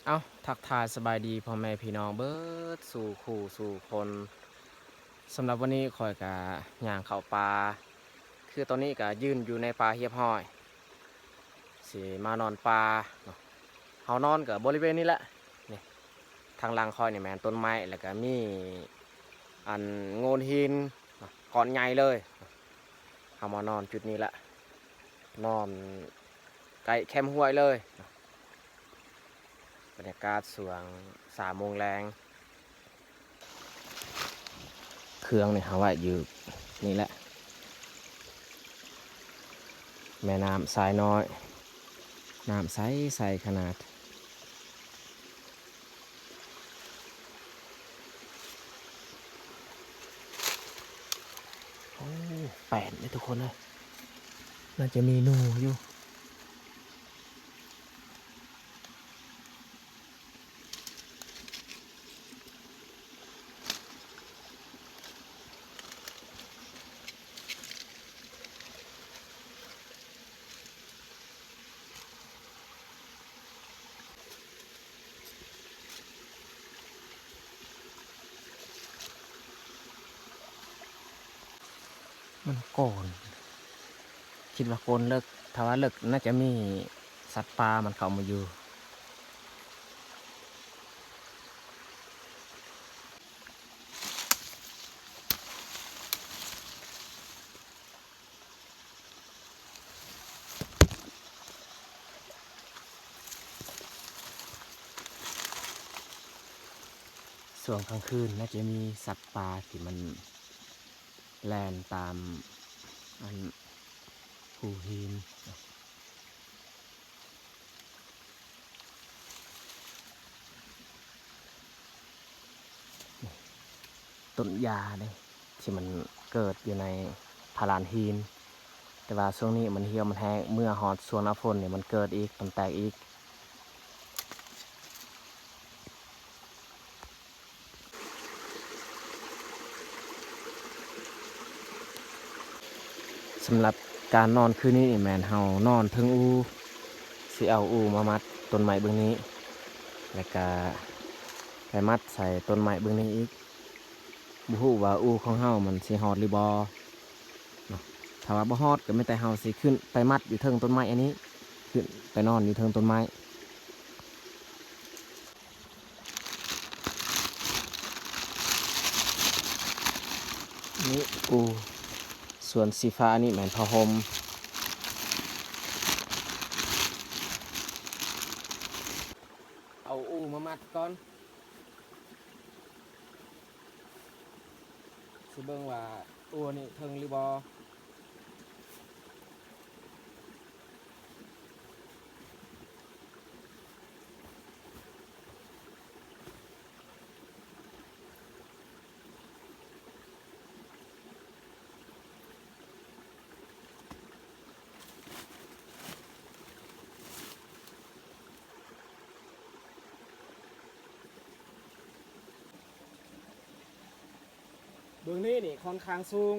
เอาทักทายสบายดีพ่อแม่พี่น้องเบิดสู่คู่สู่คนสำหรับวันนี้คอยกะย่างเข้าป่าคือตอนนี้กะยืนอยู่ในป่าเฮียบห้อยสิมานอนป่าเนาะเฮานอนกับบริเวณนี้แหละนี่ทางหลังคอยนี่แม่นต้นไม้แล้วก็มีอันโงนหินเนาะก้อนใหญ่เลยเฮามานอนจุดนี้แหละนอนใกล้แคมป์ห้วยเลยเนาะบรรยากาศสวง3 โมงแรงเครื่องนี่เขาว่าอยู่นี่แหละแม่น้ำสายน้อยน้ำใสใสขนาดโอ้แปดเลยทุกคนเลยน่าจะมีหนูอยู่มันโกนคิดว่าโกนเลิกถ้าว่าเลิกน่าจะมีสัตว์ป่ามันเข้ามาอยู่ส่วนกลางคืนน่าจะมีสัตว์ป่าที่มันแล่นตามอันภูหินต้นยาเนี่ยที่มันเกิดอยู่ในพาราหินแต่ว่าช่วงนี้มันเหี่ยวมันแห้งเมื่อฮอดช่วงหน้าฝนเนี่ยมันเกิดอีกมันแตกอีกสำหรับการนอนคืนนี้แมนเฮานอนเทิงอูสิเอาอูมามัดต้นไม้เบื้องนี้แล้วก็ไปมัดใส่ต้นไม้เบื้องนี้อีกบุฮู้ว่าอูของเฮามันสิฮอดหรือบ่เนาะถ้าว่าบ่ฮอดก็ไม่แต่เฮาสิขึ้นไปมัดอยู่เทิงต้นไม้อันนี้ขึ้นไปนอนอยู่เทิงต้นไม้นี่อูส่วนสีฟ้านี่แมนผ้าห่มเอาอูมามัดก่อนสิเบิ่งว่าอูนี่เทิงหรือบ่เบื้องนี้นี่ค่อนข้างสูง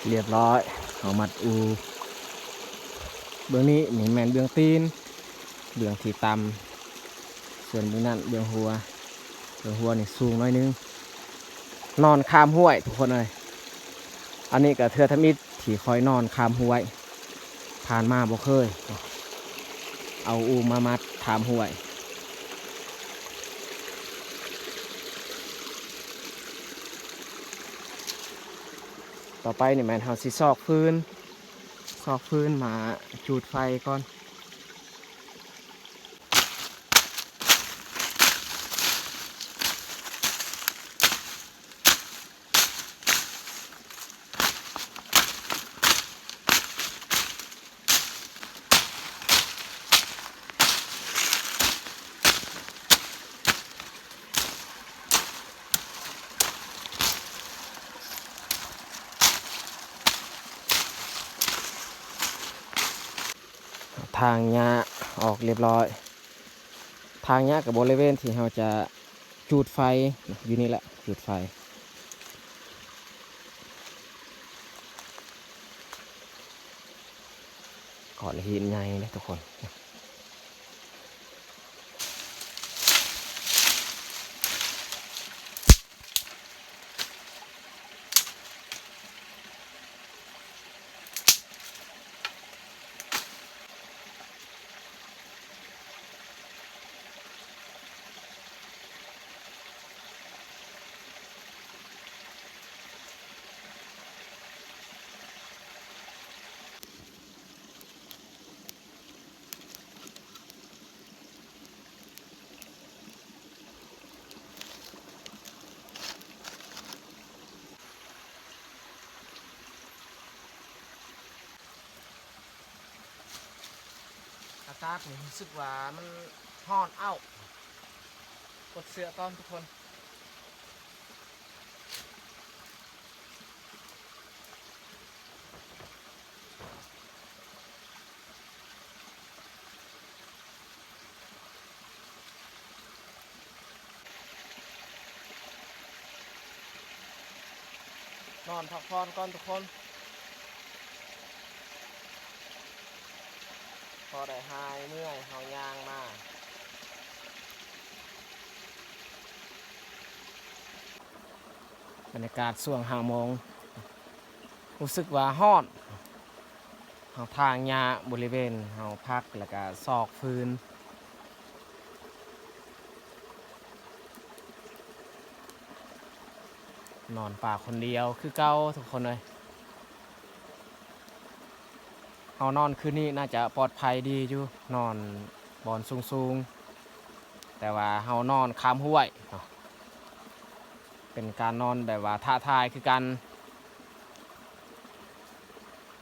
เรียบร้อยเอามัดอูเบื้องนี้นี่แมนเบื้องตีนเบื้องที่ต่ำส่วนเบื้องนั้นเบื้องหัวเบื้องหัวนี่สูงหน่อยนึงนอนข้ามห้วยทุกคนเลยอันนี้ก็เทือทมิตรที่คอยนอนข้ามห้วยผ่านมาบ่เคยเอาอูมามัดข้ามห้วยต่อไปนี่แมนเฮาสิซอกพื้นมาจูดไฟก่อนทางหญ้าออกเรียบร้อยทางหญ้ากับบริเวณที่เราจะ จูดไฟอยู่นี่แหละจูดไฟขอดหินใหญ่เลยทุกคนอากาศรู้สึกว่ามันร้อนกดเสื้อก่อนทุกคนนอนพักผ่อนก่อนทุกคนพอได้หายเมื่อยเฮายางมาบรรยากาศช่วง5 โมงรู้สึกว่าร้อนเฮาทางหญ้าบริเวณเฮาพักแล้วก็ซอกฟืนนอนป่าคนเดียวคือเก่าทุกคนเลยเฮานอนคืนนี้น่าจะปลอดภัยดีอยู่นอนบอนสูงๆแต่ว่าเฮานอนข้ามห้วยเนาะเป็นการนอนแบบว่าท้าทายคือกัน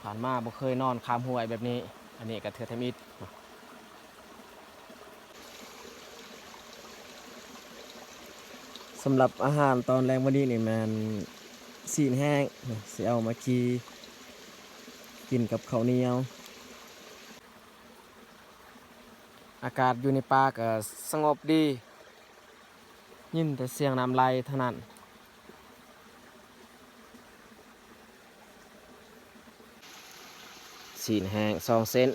ผ่านมาบ่เคยนอนข้ามห้วยแบบนี้อันนี้ก็เทือทมิดสำหรับอาหารตอนแรงวันนี้นี่มันซีนแห้งสิเอามากินกับข้าวเหนียวอากาศอยู่ในป่าก็สงบดียินแต่เสียงน้ำไหลเท่านั้นซีนแห้ง2 เซน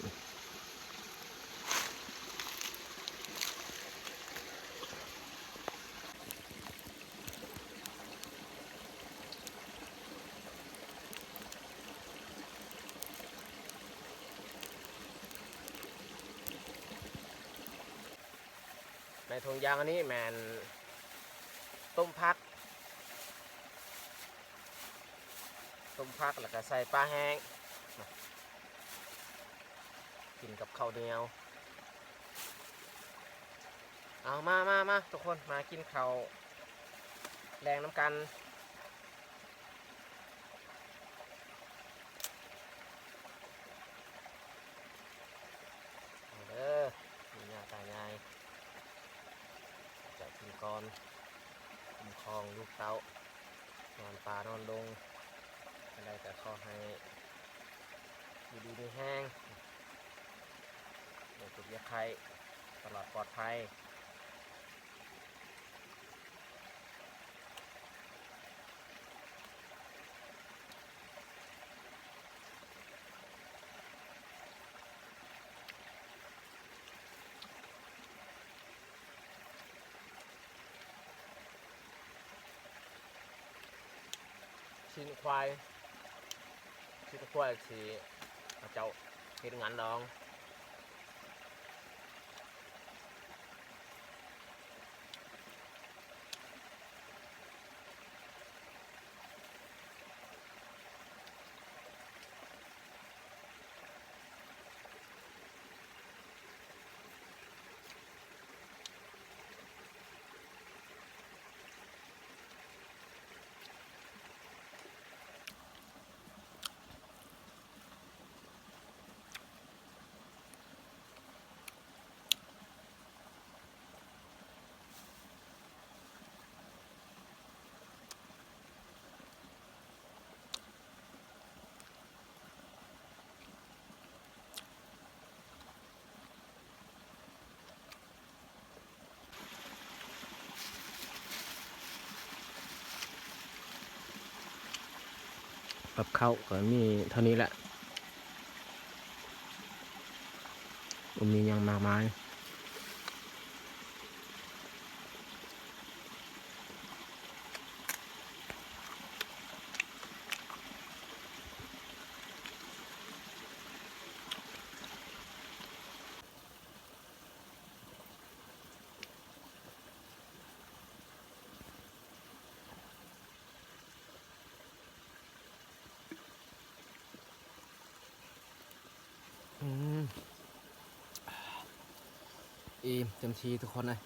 ในถุงยางอันนี้แมนต้มพักแล้วก็ใส่ปลาแห้งกินกับข้าวเหนียวเอามาทุกคนมากินข้าวแรงน้ำกันเด้อมีหน้าตายายจะกินก่อนคุ้มครองลูกเต้านอนป่านอนดงอะไรแต่ขอให้อยู่ดีมีแห้งอย่าเจ็บอย่าไข้ตลอดปลอดภัยชิ้นควายสีเจ้าเห็นงานดอง กับข้าวก็มีเท่านี้แหละมียังมากมายอิ่มเต็มทีทุกคนเลย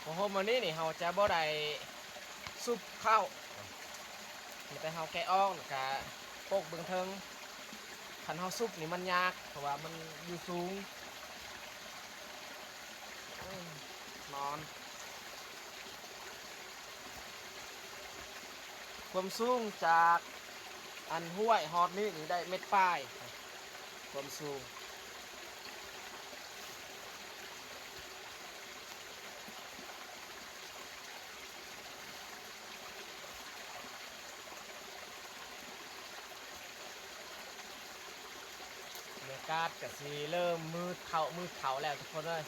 โอ้โหวันนี้นี่เราจะบ่ได้ซุปข้าวมีแต่เราแกะอ่องกะโปกเบื้องเทิงขันเฮาซุปนี่มันยากเพราะว่ามันอยู่สูงนอนความสูงจากอันห้วยฮอดนี่ได้เม็ดป้ายความสูงบรรยากาศก็สิเริ่มมืดเขาแล้วทุกคนเลย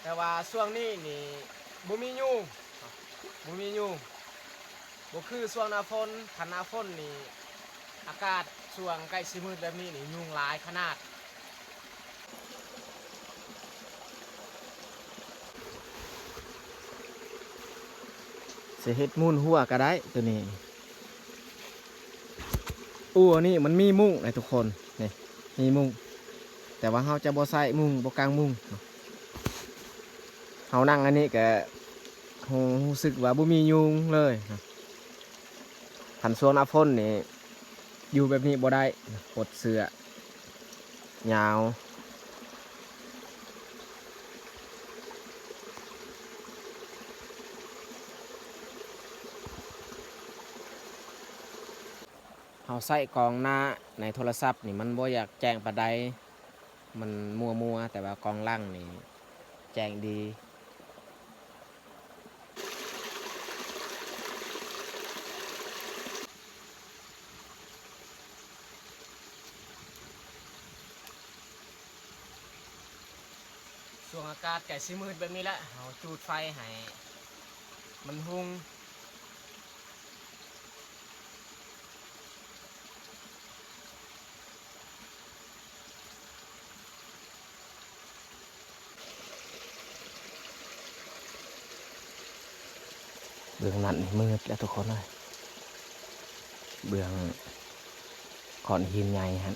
แต่ว่าช่วงนี้นี่บ่มียุงบ่คือช่วงหน้าฝนคันหน้าฝนนี่อากาศช่วงใกล้สิมืดแบบนี้นี่ยุงหลายขนาดสิเฮ็ดมูนหัวก็ได้ตัวนี้อันนี้มันมีมุ้งนะทุกคนนี่มีมุ้งแต่ว่าเราจะบ่ใส่มุ้งบ่กางมุ้งเรานั่งอันนี้ก็รู้สึกว่าบ่มียุงเลยคันช่วงหน้าฝนนี่อยู่แบบนี้บ่ได้ปลดเสื้อยาวเราใส่กองหน้าในโทรศัพท์นี่มันบ่อยากแจ้งปานใดมันมัวแต่ว่ากองล่างนี่แจ้งดีช่วงอากาศไก่สิมืดแบบนี้แหละเราจูดไฟให้มันหุงเบื้องนั้นมืดแล้วทุกคนเลยเบื้องขอนหินใหญ่ฮะ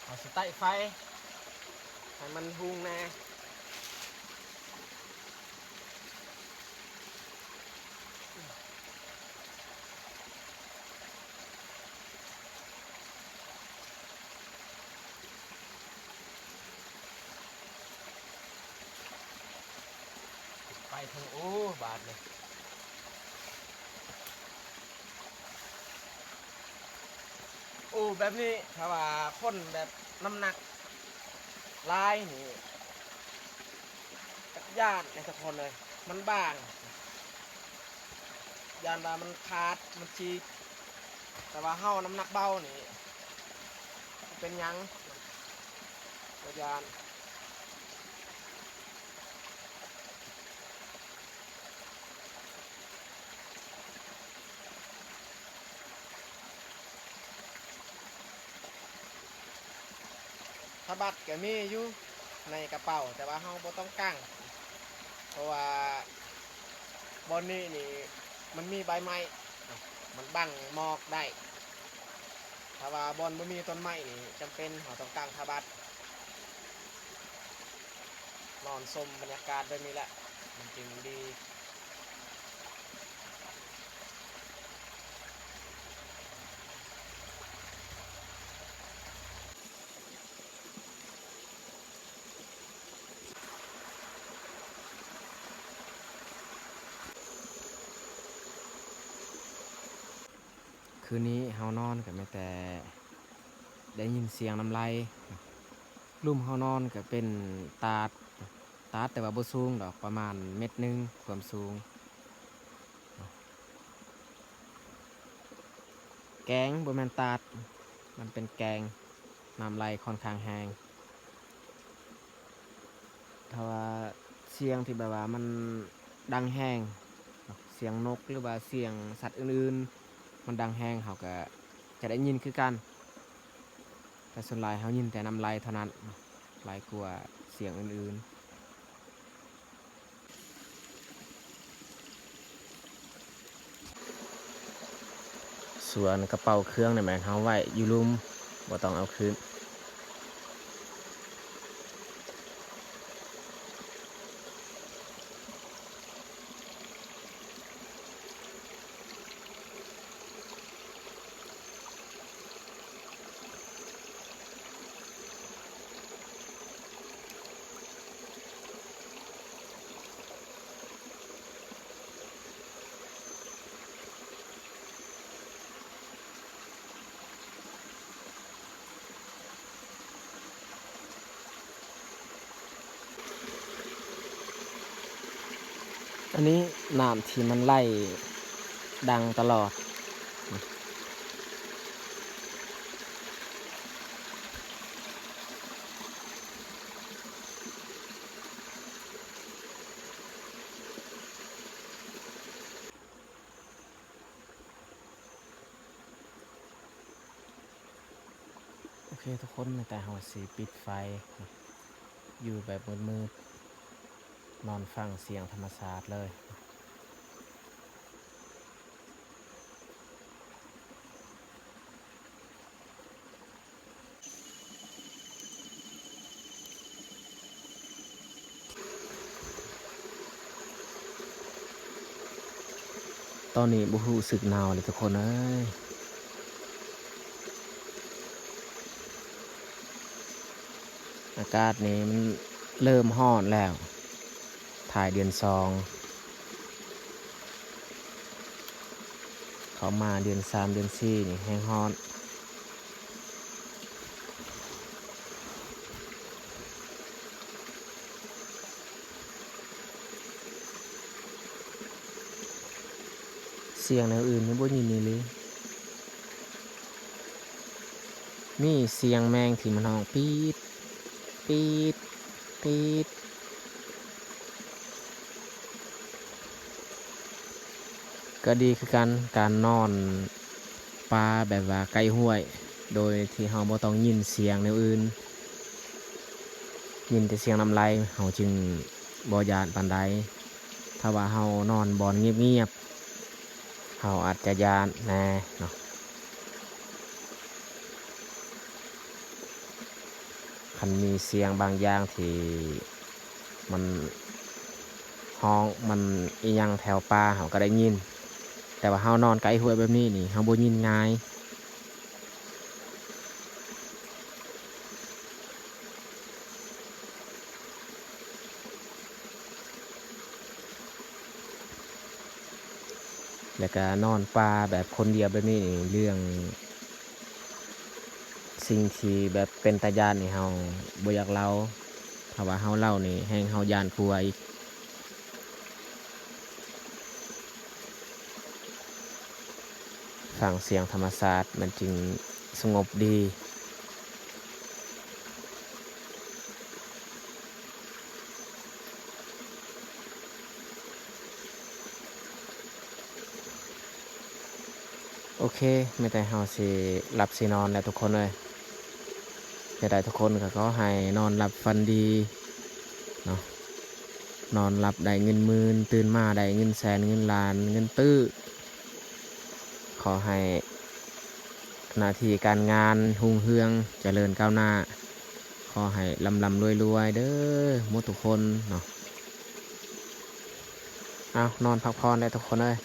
เอาสไตล์ไฟให้มันหุงแน่ไฟถึงบาทเลยแบบนี้ถ้าว่าคนแบบน้ำหนักลายนี่ยากในทุกคนเลยมันบางยานว่ามันขาดมันชีกแต่ว่าเฮาน้ำหนักเบานี่เป็นยังตัวยานถ้าบัตรก็มีอยู่ในกระเป๋าแต่ว่าเฮาบ่ต้องกั้งเพราะว่าบอนนี้นี่มันมีใบไม้มันบังหมอกได้ถ้าว่าบอนบ่มีต้นไม้นี่จำเป็นเราต้องกั้งทาบัตรนอนชมบรรยากาศแบบนี้แหละมันจึงดี คืนนี้เฮานอนก็แม้แต่ได้ยินเสียงน้ำไหลลุ่มเฮานอนก็เป็นตาดแต่ว่าบ่สูงดอกประมาณเม็ดหนึงความสูงแกงบ่แม่นตาดมันเป็นแกงน้ำไหลค่อนข้างแรงถ้าว่าเสียงที่แบบว่ามันดังแรงเสียงนกหรือว่าเสียงสัตว์อื่นๆมันดังแรงเขาก็จะได้ยินคือกันแต่ส่วนหลายเขายินแต่น้ำไหลเท่านั้นหลายกว่าเสียงอื่นๆส่วนกระเป๋าเครื่องเนี่ยแม่นเขาไว้อยู่ลุมบ่ต้องเอาคืนอันนี้น้ำที่มันไหลดังตลอดโอเคทุกคนแต่เราสิปิดไฟอยู่แบบมืดๆนอนฟังเสียงธรรมชาติเลยตอนนี้บ่รู้สึกหนาวเลยทุกคนเอ้ยอากาศนี้มันเริ่มร้อนแล้วถ่ายเดือน2เขามาเดือน3เดือน4นี่แห้งร้อนเสียงแนวอื่นนี่บ่ยินนี่เลยมีเสียงแมงที่มันร้องปี๊ดปี๊ดปี๊ดก็ดีคือการนอนปลาแบบว่าใกล้ห้วยโดยที่เราบ่ต้องยินเสียงแนวอื่นยินแต่เสียงน้ำไหลเราจึงบ่ย้านปานใดถ้าว่าเรานอนบ่อนเงียบๆเราอาจจะย้านแน่เนาะคันมีเสียงบางอย่างที่มันฮ้องมันอีหยังแถวป่าเราก็ได้ยินแต่ว่าเรานอนใกล้ห้วยแบบนี้นี่เราบ่ยินง่ายแล้วก็นอนป่าแบบคนเดียวแบบนี้นี่เรื่องสิ่งที่แบบเป็นตาย้านนี่เราบ่อยากเล่าถ้าว่าเราเล่านี่แฮ่งเราย้านกลัวอีกฟังเสียงธรรมชาติมันจึงสงบดีโอเคไม่แต่เราสิหลับสินอนแล้วทุกคนเลยจะได้ทุกคนก็ขอให้นอนหลับฝันดีเนาะนอนหลับได้เงินหมื่นตื่นมาได้เงินแสนเงินล้านเงินตื้อขอให้หน้าที่การงานรุ่งเรืองเจริญก้าวหน้าขอให้ร่ำรวยเด้อหมดทุกคนเนาะเอานอนพักผ่อนได้ทุกคนเลย